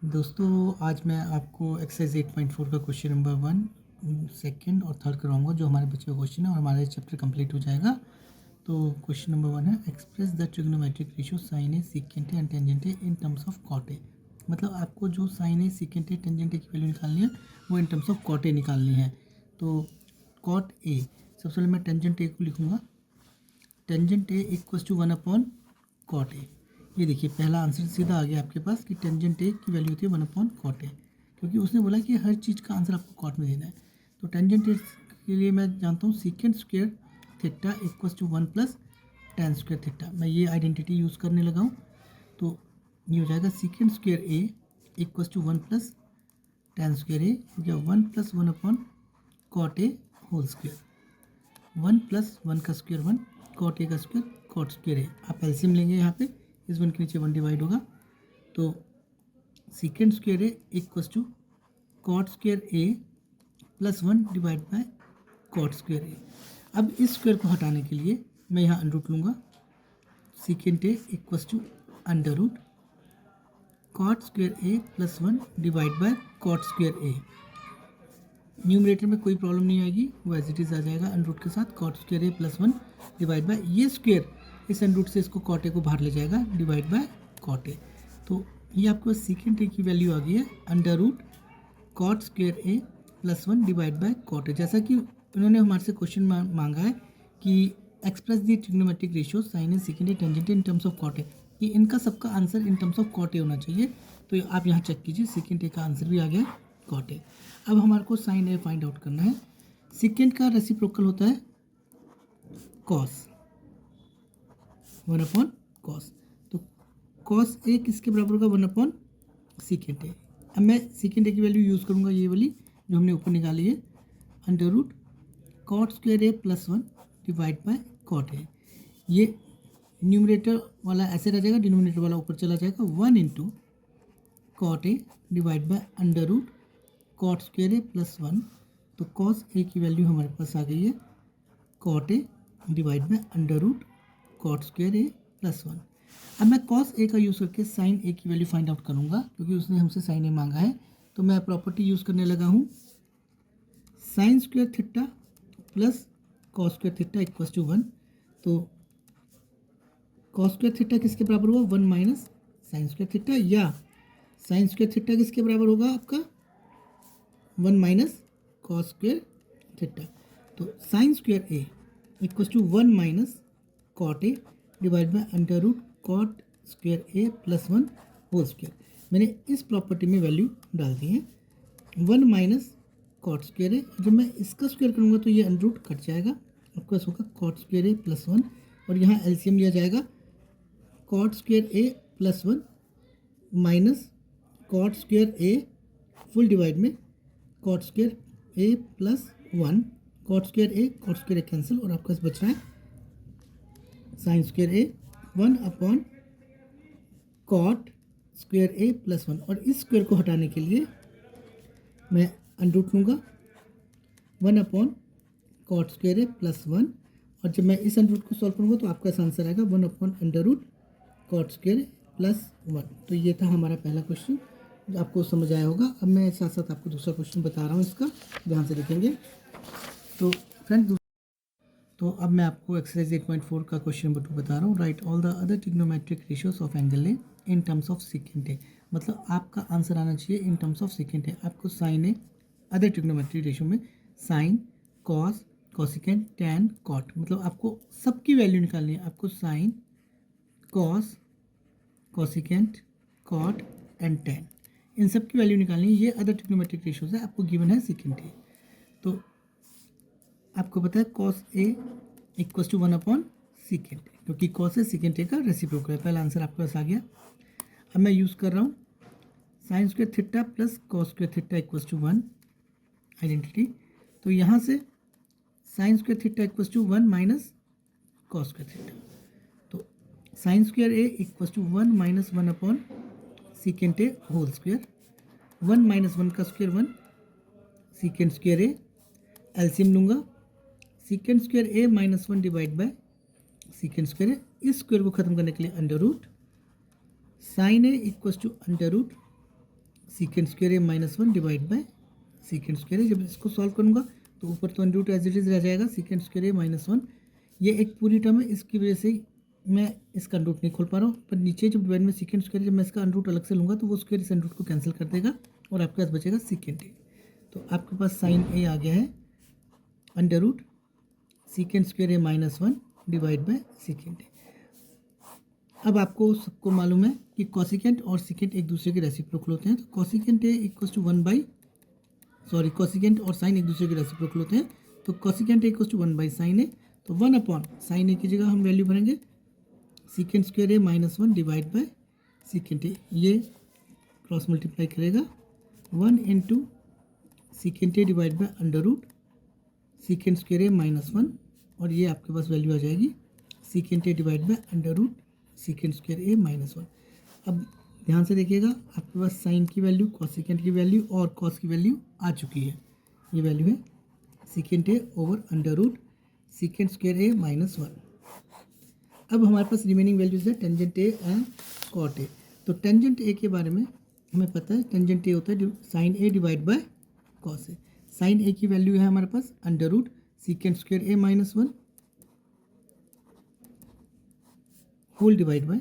दोस्तों आज मैं आपको एक्सरसाइज 8.4 का क्वेश्चन नंबर 1 सेकंड और थर्ड कराऊंगा जो हमारे बच्चे का क्वेश्चन है और हमारा चैप्टर कंप्लीट हो जाएगा। तो क्वेश्चन नंबर 1 है express the trigonometric ratio sine A secant A and tangent A in terms of cot A. मतलब आपको जो sine A secant A tangent A की वैल्यू निकालनी है वो in terms of cot A निकालनी है। तो कॉट ए, सबसे पहले मैं टेंजेंट ए को लिखूँगा, टेंजेंट ए इक्वल्स टू 1/कॉट ए। ये देखिए पहला आंसर सीधा आ गया आपके पास कि टेंजेंट ए की वैल्यू होती है 1/कॉट ए, क्योंकि उसने बोला कि हर चीज़ का आंसर आपको कॉट में देना है। तो टेंजेंट ए के लिए मैं जानता हूँ secant square theta equals to 1 plus tan square theta. मैं ये आइडेंटिटी यूज़ करने लगा हूँ। तो ये हो जाएगा secant square A equals to 1 plus tan square A हो गया 1 प्लस 1/कॉट ए होल स्क्वायर। 1 प्लस 1 का स्क्वायर 1, कॉट ए का स्क्वायर कॉट स्क्वायर ए। आप एलसीएम लेंगे यहाँ पे, इस 1 के नीचे 1 डिवाइड होगा। तो secant square A equals to cot square A plus 1 divide by cot square A. अब इस स्क्वायर को हटाने के लिए मैं यहाँ अंडर रूट लूँगा। Secant A equals to under root cot square A plus 1 divide by cot square A. Numerator में कोई प्रॉब्लम नहीं आएगी, वो एज इट इज़ आ जाएगा अंडर रूट के साथ cot square A plus 1 divide by ये स्क्वायर इस अंडर रूट से इसको कॉट ए को बाहर ले जाएगा डिवाइड बाय कॉट ए। तो ये आपको सीकेंट ए की वैल्यू आ गई है under root cot square A plus 1 divide by cot A. जैसा कि उन्होंने हमारे से क्वेश्चन मांगा है कि express the trigonometric ratio sine A secant A tangent in terms of cot A, कि इनका सबका answer in terms of cot A होना चाहिए। तो आप यहाँ चेक कीजिए, सीकेंट ए का आंसर भी आ गया कॉट ए। अब हमारे को साइन ए फाइंड आउट करना है। सीकेंट का रेसिप्रोकल होता है कॉस, 1/कॉस। तो कॉस ए किसके बराबर होगा 1/सीकेंट ए। अब मैं सीकेंट ए की वैल्यू यूज़ करूँगा, ये वाली जो हमने ऊपर निकाली है, under root cot square A plus 1 divide by cot A. ये न्यूमरेटर वाला ऐसे रह जाएगा, डिनोमिनेटर वाला ऊपर चला जाएगा, 1 into cot A divide by under root cot square A plus 1। तो कॉस ए की वैल्यू हमारे पास आ गई है cot A divide by under root cot square A plus 1। अब मैं कॉस ए का यूज़ करके साइन ए की वैल्यू फाइंड आउट करूँगा, क्योंकि उसने हमसे साइन ए मांगा है। तो मैं प्रॉपर्टी यूज़ करने लगा हूँ, sine square theta plus cos square theta equals to 1। तो कॉस स्क्वायर थीटा किसके बराबर हुआ 1 माइनस साइन स्क्वायर थीटा, या साइन स्क्वायर थीटा किसके बराबर होगा आपका 1 माइनस कॉस स्क्वायर थीटा। तो sine square A equals to 1 minus cot A divide by under root cot square A plus 1 whole square. मैंने इस प्रॉपर्टी में वैल्यू डाल दी है 1 माइनस कॉट स्क्वायर ए। जब मैं इसका स्क्वायर करूँगा तो ये अंडर रूट कट जाएगा, आपके पास होगा कॉट स्क्वायर ए प्लस 1, और यहाँ एलसीएम लिया जाएगा cot square A plus 1 minus cot square a full divide में cot square A plus 1, cot square A cancel, और आपके पास बच रहा है sine square A 1 cot square A plus 1। और इस स्क्वायर को हटाने के लिए मैं अंडर रूट लूँगा 1 कॉट स्क्वायर ए प्लस 1, और जब मैं इस अंडर रूट को सॉल्व करूँगा तो आपका आंसर आएगा 1 under root cot square A plus 1। तो ये था हमारा पहला क्वेश्चन, जो आपको समझ आया होगा। अब मैं साथ साथ आपको दूसरा क्वेश्चन बता रहा हूँ, इसका ध्यान से देखेंगे। तो फ्रेंड, तो अब मैं आपको एक्सरसाइज 8.4 का क्वेश्चन नंबर 2 बता रहा हूँ। Write all the other trigonometric ratios of angle A in terms of secant A. मतलब आपका आंसर आना चाहिए in terms of secant A. आपको sine A other trigonometric ratio में sine, cos, cosecant, tan, cot, मतलब आपको सबकी वैल्यू निकालनी है। आपको sine, cos, cosecant, cot and tan, इन सब की वैल्यू निकालनी है। ये अदर ट्रिग्नोमेट्रिक रेशियोज है, आपको गिवन है सीकेंट ए। तो आपको पता है कॉस ए इक्वल्स टू 1/सीकेंट ए, क्योंकि कॉस ए सीकेंट ए का रेसिप्रोकल है। पहला आंसर आपके पास आ गया। अब मैं यूज़ कर रहा हूँ sine square theta plus cos square theta equals to 1 identity. तो यहाँ से sine square theta equals to 1 minus cos square theta. तो sine square A equals to 1 minus secant A whole square. 1 minus 1 का square 1, secant square A, LCM लूँगा secant square A minus 1 divide by secant square A. इस square को खत्म करने के लिए under root sine A equals to under root secant square A minus one divide by secant square A. जब इसको solve करूँगा तो ऊपर तो under root as it is रह जाएगा, secant square A minus one, ये एक पूरी टर्म है, इसकी वजह से मैं इसका अंडर रूट नहीं खोल पा रहा हूँ। पर नीचे जब डिवाइड में सीकेंट स्क्वायर, जब मैं इसका अंडर रूट अलग से लूँगा तो वो स्क्वायर इस अंडर रूट को कैंसिल कर देगा और आपके पास बचेगा सीकेंट ए। तो आपके पास साइन ए आ गया है under root secant square A minus one divide by secant A. अब आपको सबको मालूम है कि कॉसिकेंट और सीकेंट एक दूसरे के रेसिप्रोकल होते हैं। तो cosecant A equal to cosecant और साइन एक दूसरे के रेसिप्रोकल होते हैं। तो cosecant A equal to 1 by sine A, तो 1 अपॉन साइन ए की जगह हम वैल्यू भरेंगे secant square A minus one divide by secant A. ये क्रॉस मल्टीप्लाई करेगा 1 into secant A divide by under root secant square A minus one, और ये आपके पास वैल्यू आ जाएगी secant A divide by under root secant square A minus one. अब ध्यान से देखिएगा, आपके पास साइन की वैल्यू, कॉसिकेंट की वैल्यू और कॉस की वैल्यू आ चुकी है। ये वैल्यू है secant A over under root secant square A minus one. अब हमारे पास रिमेनिंग वैल्यूज है tangent A and cot A. तो टेंजेंट ए के बारे में हमें पता है, टेंजेंट ए होता है sine A divide by cos A. Sine A की वैल्यू है हमारे पास under root secant square A minus one whole divide by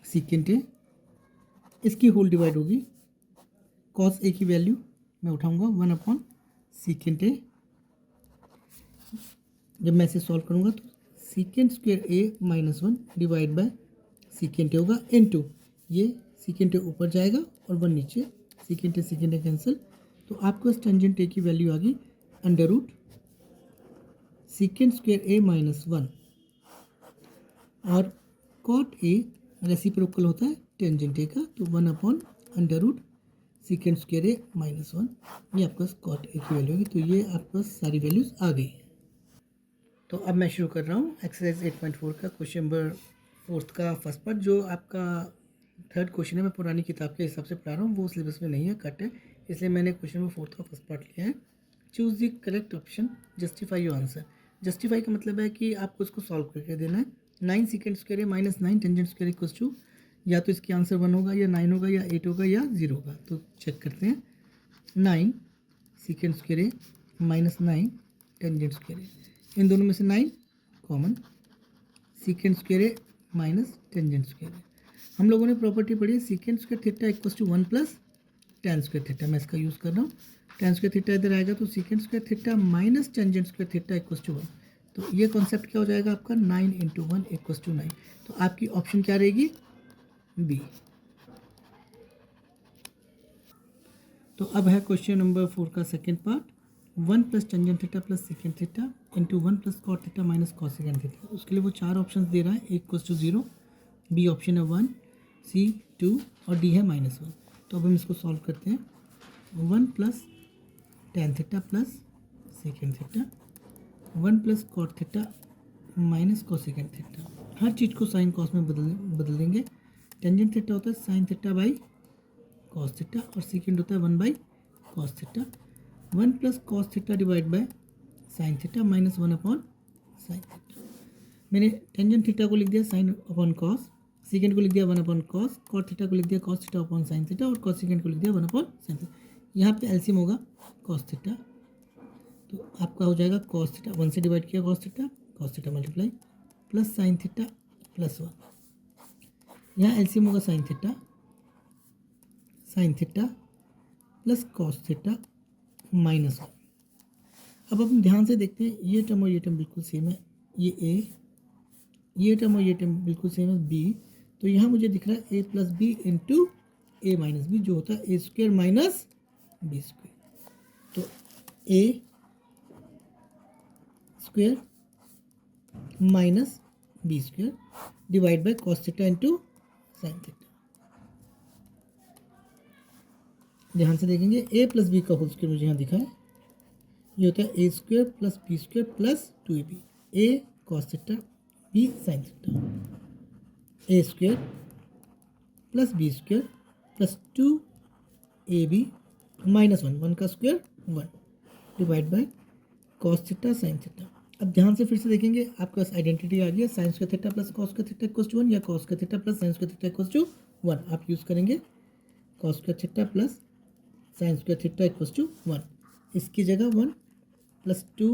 secant A, इसकी होल डिवाइड होगी कॉस ए की वैल्यू मैं उठाऊंगा 1 अपॉन सीकेंट ए। जब मैं इसे सॉल्व करूंगा तो secant square A minus one divide by secant ए होगा इनटू, ये सीकेंट ए ऊपर जाएगा और 1 नीचे, सीकेंट ए कैंसिल। तो आपको इस टेंजेंट ए की वैल्यू आ गई under root secant square A minus one, और कॉट ए रेसिप्रोकल होता है टेंजेंट ए का, तो 1 upon under root secant square A minus one, ये आपका कॉट ए की वैल्यू होगी। तो ये आपके पास सारी वैल्यूज आ गई। तो अब मैं शुरू कर रहा हूँ एक्सरसाइज 8.4 का क्वेश्चन नंबर 4 का फर्स्ट पार्ट। जो आपका थर्ड क्वेश्चन है मैं पुरानी किताब के हिसाब से पढ़ा रहा हूँ, वो सिलेबस में नहीं है, कट है, इसलिए मैंने क्वेश्चन नंबर 4 का फर्स्ट पार्ट लिया है। Choose the correct option, justify your answer. Justify का मतलब है कि आपको इसको सॉल्व करके देना है। 9 secant square A minus 9 tangent square equal to, या तो इसकी आंसर 1 होगा या 9 होगा या 8 होगा या 0 होगा। तो चेक करते हैं। 9 secant square A minus 9 tangent square A, इन दोनों में से 9 common, secant square A minus tangent square A. हम लोगों ने प्रॉपर्टी पढ़ी है secant square theta equal to 1 plus tan square theta. मैं इसका यूज़ कर रहा हूँ। टेन स्क्वायर थीटा इधर आएगा तो secant square theta minus tangent square theta equal to 1। तो ये कॉन्सेप्ट क्या हो जाएगा आपका 9 इंटू 1 इक्वल टू 9। तो आपकी ऑप्शन क्या रहेगी, बी। तो अब है क्वेश्चन नंबर 4 का second part. 1 plus tangent theta plus secant theta into 1 plus cot theta minus cosecant theta. उसके लिए वो 4 ऑप्शन दे रहा है, A equal to 0, B option है 1, सी 2 और डी है -1। तो अब हम इसको सॉल्व करते हैं। 1 plus tan theta plus secant theta, 1 plus cot theta minus cosecant theta. हर चीज़ को साइन कॉस में बदल देंगे। टेंजेंट थीटा होता है sign theta by cos theta और सीकेंट होता है 1 by cos theta. 1 plus cos theta divide by sine theta minus 1 upon sine theta. मैंने टेंजेंट थीटा को लिख दिया साइन अपॉन कॉस, सीकेंट को लिख दिया 1 अपॉन कॉस, कॉट थीटा को लिख दिया cos theta upon sine theta और कॉसिकेंट को लिख दिया 1 अपॉन साइन थीटा। यहाँ पे एलसीएम होगा कॉस थीटा, तो आपका हो जाएगा कॉस थीटा, 1 से डिवाइड किया cos theta multiply plus sine theta plus 1। यहाँ एलसीएम होगा sine theta plus cos theta minus 1। अब हम ध्यान से देखते हैं, ये टर्म और ये टर्म बिल्कुल सेम है, ये ए, ये टर्म और ये टर्म बिल्कुल सेम है बी। तो यहाँ मुझे दिख रहा है A plus B into A minus B, जो होता है A square minus B square. तो A square minus B square divide by cos theta into sine theta. ध्यान से देखेंगे, ए प्लस बी का होल स्क्वायर मुझे यहाँ दिखा है, ये होता है A square plus B square plus 2ab, A cos theta B sine theta, A square plus B square plus 2ab minus 1 का square 1 divide by cos theta sine theta. अब ध्यान से फिर से देखेंगे, आपके पास आइडेंटिटी आ गई है, sine square theta plus cos square theta equal to 1 या cos square theta plus sine square theta equal to 1 आप यूज़ करेंगे cos square theta plus sine square theta equals to 1। इसकी जगह 1 plus 2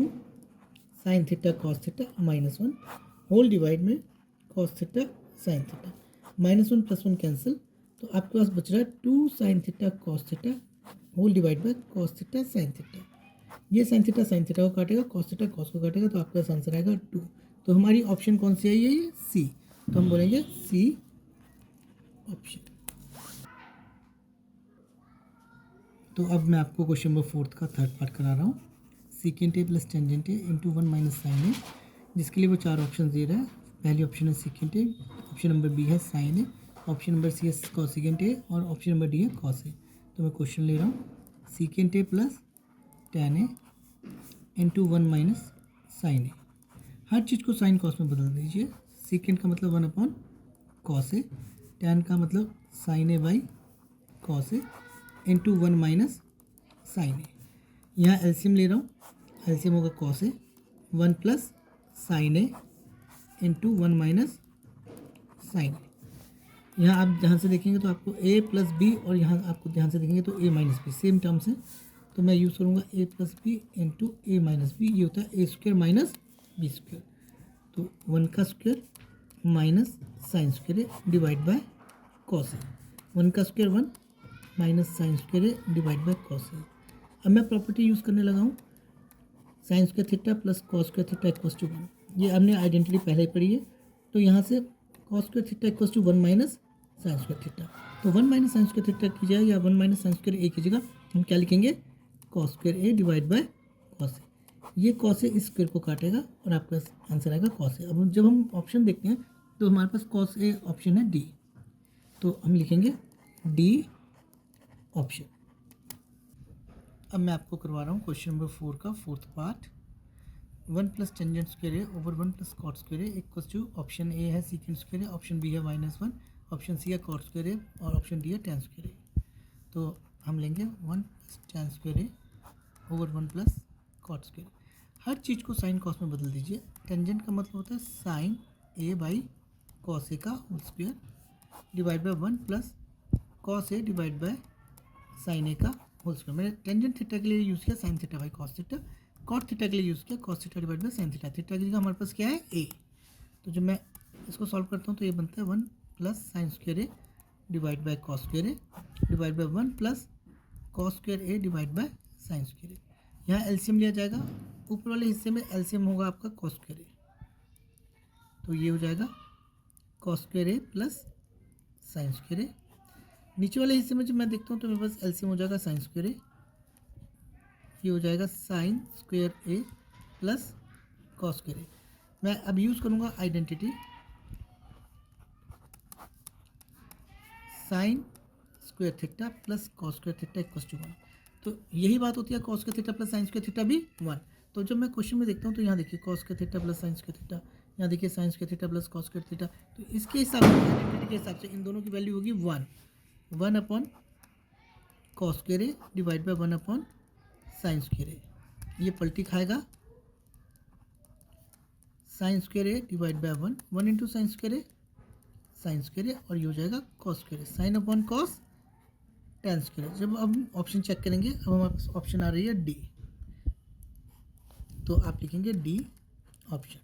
sine theta cos theta minus 1 whole divide में cos theta sine theta -1 + 1 cancel, तो आपके पास बच रहा है 2 sine theta cos theta whole divide by cos theta sine theta. ये साइन थीटा को काटेगा, कॉस थीटा कॉस को काटेगा, तो आपका आंसर आएगा 2। तो हमारी ऑप्शन कौन सी आई है? ये सी। तो हम बोलेंगे सी ऑप्शन। तो अब मैं आपको क्वेश्चन नंबर 4 का थर्ड पार्ट करा रहा हूँ। Secant A plus tangent A into 1 minus sine A, जिसके लिए वो 4 ऑप्शन दे रहा है। पहली ऑप्शन है secant A, option number B है sine A, option number C है कोसिकेंट ए और ऑप्शन नंबर डी है कॉस ए। तो मैं क्वेश्चन ले रहा हूँ secant A plus tan A into 1 minus sine A. हर चीज़ को साइन कॉस में बदल दीजिए। सीकेंट का मतलब 1 अपॉन कॉस ए, टेन का मतलब sine A by cos A into 1 minus sine A. यहाँ एलसीएम ले रहा हूँ, एलसीएम होगा cos A 1 plus sine A into 1 minus sine A. यहाँ आप ध्यान से देखेंगे तो आपको a प्लस बी, और यहाँ आपको ध्यान से देखेंगे तो a minus B same terms है। तो मैं यूज़ करूँगा a plus B into A minus B. ये होता है A square minus B square. तो 1 का square minus sine square A divide by cos A. 1 का square 1 minus sine square A divide by cos A. अब मैं property use करने लगा हूँ sine square theta plus cos square theta equals to 1। ये हमने आइडेंटिटी पहले ही पढ़ी है। तो यहाँ से cos square theta equals to 1 minus sine square theta. तो 1 माइनस साइन स्क्वायर थीटा की जगह या 1 माइनस साइन स्क्वायर ए की जगह हम क्या लिखेंगे? Cos square A divide by cos A. ये कॉस ए इस स्क्वायर को काटेगा और आपका आंसर आएगा कॉस ए। अब जब हम ऑप्शन देखते हैं तो हमारे पास कॉस ए ऑप्शन है डी, तो हम लिखेंगे डी ऑप्शन। अब मैं आपको करवा रहा हूँ क्वेश्चन नंबर 4 का fourth part. 1 plus tangent square A over 1 plus cot square A equals to option A है secant square A, option B है -1, ऑप्शन सी है कॉट स्क्वायर ए और ऑप्शन डी है टेन स्क्वायर ए। तो हम लेंगे 1 plus tan square A over 1 plus cot square A. हर चीज़ को साइन कॉस में बदल दीजिए। टेंजेंट का मतलब होता है sine A by cos A का whole square divide by 1 plus cos A divide by sine A का होल स्क्वायर। मैंने टेंजेंट थीटा के लिए यूज़ किया sine theta by cos theta, cot theta के लिए यूज़ किया cos theta divide by sine theta. Theta की जगह हमारे पास क्या है? ए। तो जब मैं इसको सॉल्व करता हूँ तो ये बनता है 1 plus sine square A divide by cos square A divide by 1 plus cos square A divide by sine square A. यहाँ एलसीएम लिया जाएगा, ऊपर वाले हिस्से में एलसीएम होगा आपका कॉस स्क्वायर ए, तो ये हो जाएगा cos square A plus sine square ए। नीचे वाले हिस्से में जब मैं देखता हूँ तो मेरे पास एलसीएम हो जाएगा साइन स्क्वायर ए, ये हो जाएगा sine square A plus cos square A. मैं अब यूज़ करूँगा identity sine square theta plus cos square theta equals to 1। तो यही बात होती है cos square theta plus sine square theta भी 1। तो जब मैं क्वेश्चन में देखता हूँ तो यहाँ देखिए cos square theta plus sine square theta, यहाँ देखिए sign square theta plus cos square theta. तो इसके हिसाब से आइडेंटिटी के हिसाब से इन दोनों की वैल्यू होगी 1 upon cos square A divide by 1 upon sine square A. ये पलटी खाएगा sine square A divide by 1 into sine square A sine square A, और ये हो जाएगा cos square A sine upon cos tan square. जब हम ऑप्शन चेक करेंगे, अब हमारे पास ऑप्शन आ रही है डी, तो आप लिखेंगे डी ऑप्शन।